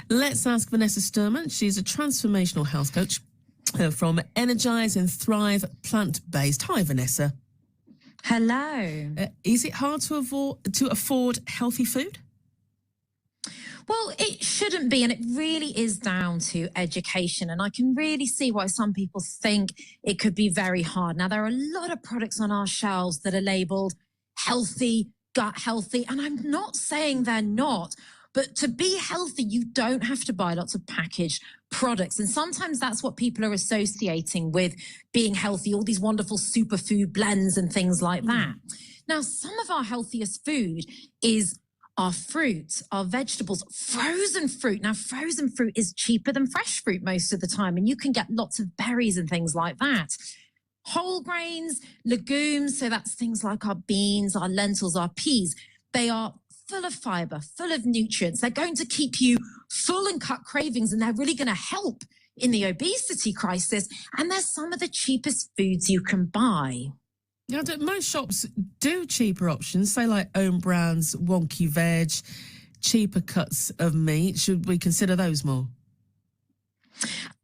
Let's ask Vanessa Sturman. She's a transformational health coach from Energize and Thrive Plant-Based. Hi, Vanessa. Hello. Is it hard to afford healthy food? Well, it shouldn't be, and it really is down to education. And I can really see why some people think it could be very hard. Now, there are a lot of products on our shelves that are labeled healthy, gut healthy, and I'm not saying they're not. But to be healthy, you don't have to buy lots of packaged products. And sometimes that's what people are associating with being healthy, all these wonderful superfood blends and things like that. Now, some of our healthiest food is our fruit, our vegetables, frozen fruit. Now, frozen fruit is cheaper than fresh fruit most of the time, and you can get lots of berries and things like that. Whole grains, legumes, so that's things like our beans, our lentils, our peas. They are full of fiber, full of nutrients. They're going to keep you full and cut cravings, and they're really going to help in the obesity crisis. And they're some of the cheapest foods you can buy. You know, most shops do cheaper options, say like own brands, wonky veg, cheaper cuts of meat. Should we consider those more?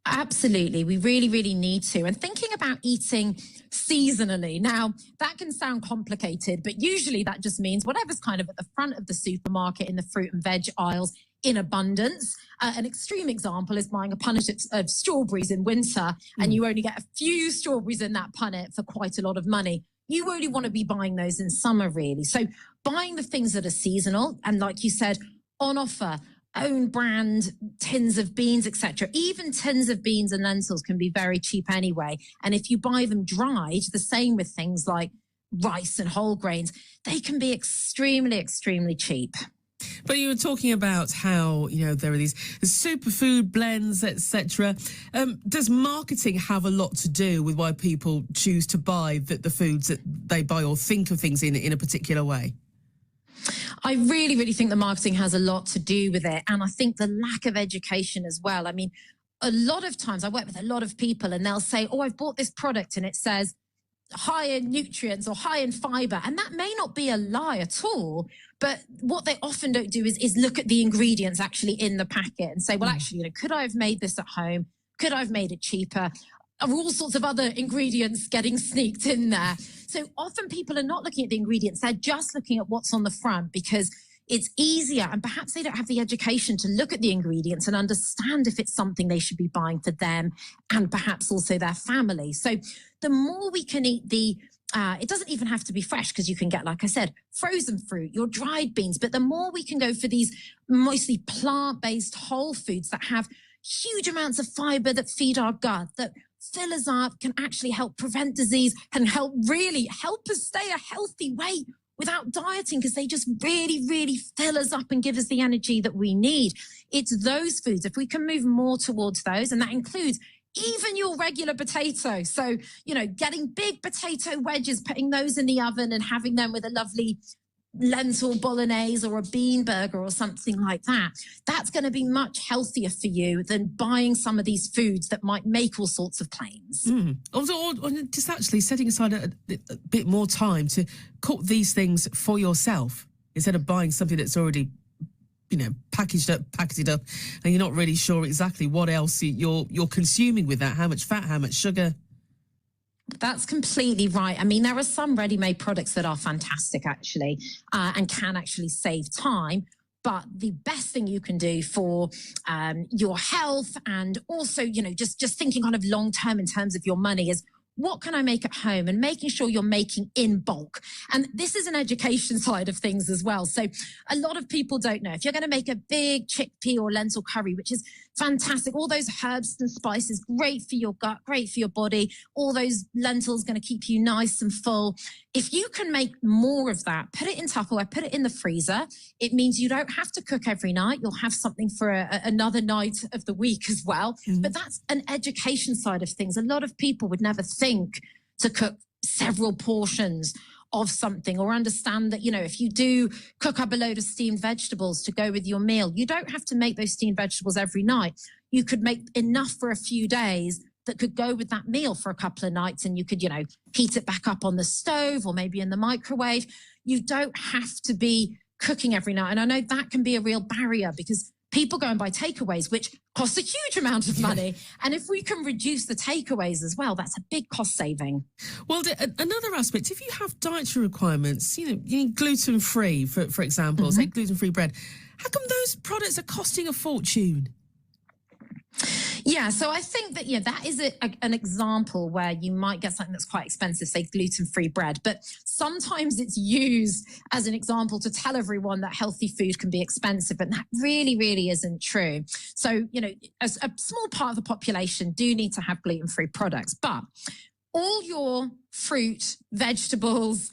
Absolutely. We really, really need to. And thinking about eating seasonally. Now, that can sound complicated, but usually that just means whatever's kind of at the front of the supermarket in the fruit and veg aisles in abundance. An extreme example is buying a punnet of strawberries in winter, and you only get a few strawberries in that punnet for quite a lot of money. You only want to be buying those in summer, really. So buying the things that are seasonal and, like you said, on offer, own brand tins of beans, etc. Even tins of beans and lentils can be very cheap anyway. And if you buy them dried, the same with things like rice and whole grains, they can be extremely, extremely cheap. But you were talking about how, you know, there are these superfood blends, etc. Does marketing have a lot to do with why people choose to buy the foods that they buy or think of things in a particular way? I really, really think the marketing has a lot to do with it. And I think the lack of education as well. I mean, a lot of times I work with a lot of people and they'll say, oh, I've bought this product and it says high in nutrients or high in fiber. And that may not be a lie at all. But what they often don't do is look at the ingredients actually in the packet and say, well, actually, you know, could I have made this at home? Could I have made it cheaper? Are all sorts of other ingredients getting sneaked in there? So often people are not looking at the ingredients. They're just looking at what's on the front because it's easier, and perhaps they don't have the education to look at the ingredients and understand if it's something they should be buying for them and perhaps also their family. So the more we can eat it doesn't even have to be fresh because you can get, like I said, frozen fruit, your dried beans. But the more we can go for these mostly plant-based whole foods that have huge amounts of fiber that feed our gut, that fill us up, can actually help prevent disease, can really help us stay a healthy weight without dieting, because they just really, really fill us up and give us the energy that we need. It's those foods. If we can move more towards those, and that includes even your regular potato. So, you know, getting big potato wedges, putting those in the oven and having them with a lovely lentil bolognese or a bean burger or something like that. That's going to be much healthier for you than buying some of these foods that might make all sorts of claims. Or just actually setting aside a bit more time to cook these things for yourself instead of buying something that's already, you know, packaged up, and you're not really sure exactly what else you're consuming with that, how much fat, how much sugar. That's completely right. I mean, there are some ready-made products that are fantastic, actually, and can actually save time. But the best thing you can do for your health and also, you know, just thinking kind of long-term in terms of your money is, what can I make at home, and making sure you're making in bulk. And this is an education side of things as well. So a lot of people don't know. If you're going to make a big chickpea or lentil curry, which is fantastic, all those herbs and spices, great for your gut, great for your body, all those lentils going to keep you nice and full. If you can make more of that, put it in Tupperware, put it in the freezer. It means you don't have to cook every night. You'll have something for another night of the week as well. But that's an education side of things. A lot of people would never think to cook several portions of something, or understand that, you know, if you do cook up a load of steamed vegetables to go with your meal, you don't have to make those steamed vegetables every night. You could make enough for a few days that could go with that meal for a couple of nights, and you could, you know, heat it back up on the stove or maybe in the microwave. You don't have to be cooking every night. And I know that can be a real barrier because people go and buy takeaways, which cost a huge amount of money. And if we can reduce the takeaways as well, that's a big cost saving. Well, another aspect, if you have dietary requirements, you need gluten-free, for example, say gluten-free bread, how come those products are costing a fortune? Yeah, so I think that, that is an example where you might get something that's quite expensive, say gluten-free bread, but sometimes it's used as an example to tell everyone that healthy food can be expensive, and that really, really isn't true. So, a small part of the population do need to have gluten-free products, but all your fruit, vegetables,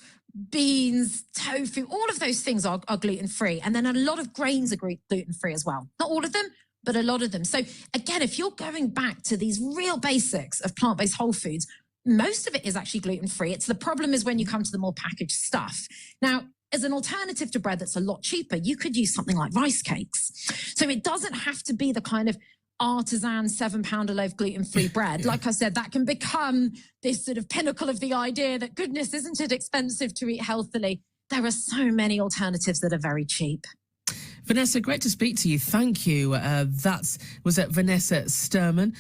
beans, tofu, all of those things are gluten-free. And then a lot of grains are gluten-free as well. Not all of them, but a lot of them. So again, if you're going back to these real basics of plant-based whole foods, most of it is actually gluten-free. The problem is when you come to the more packaged stuff. Now, as an alternative to bread that's a lot cheaper, you could use something like rice cakes. So it doesn't have to be the kind of artisan £7 a loaf gluten-free bread. Like I said, that can become this sort of pinnacle of the idea that, goodness, isn't it expensive to eat healthily? There are so many alternatives that are very cheap. Vanessa, great to speak to you. Thank you. That was Vanessa Sturman.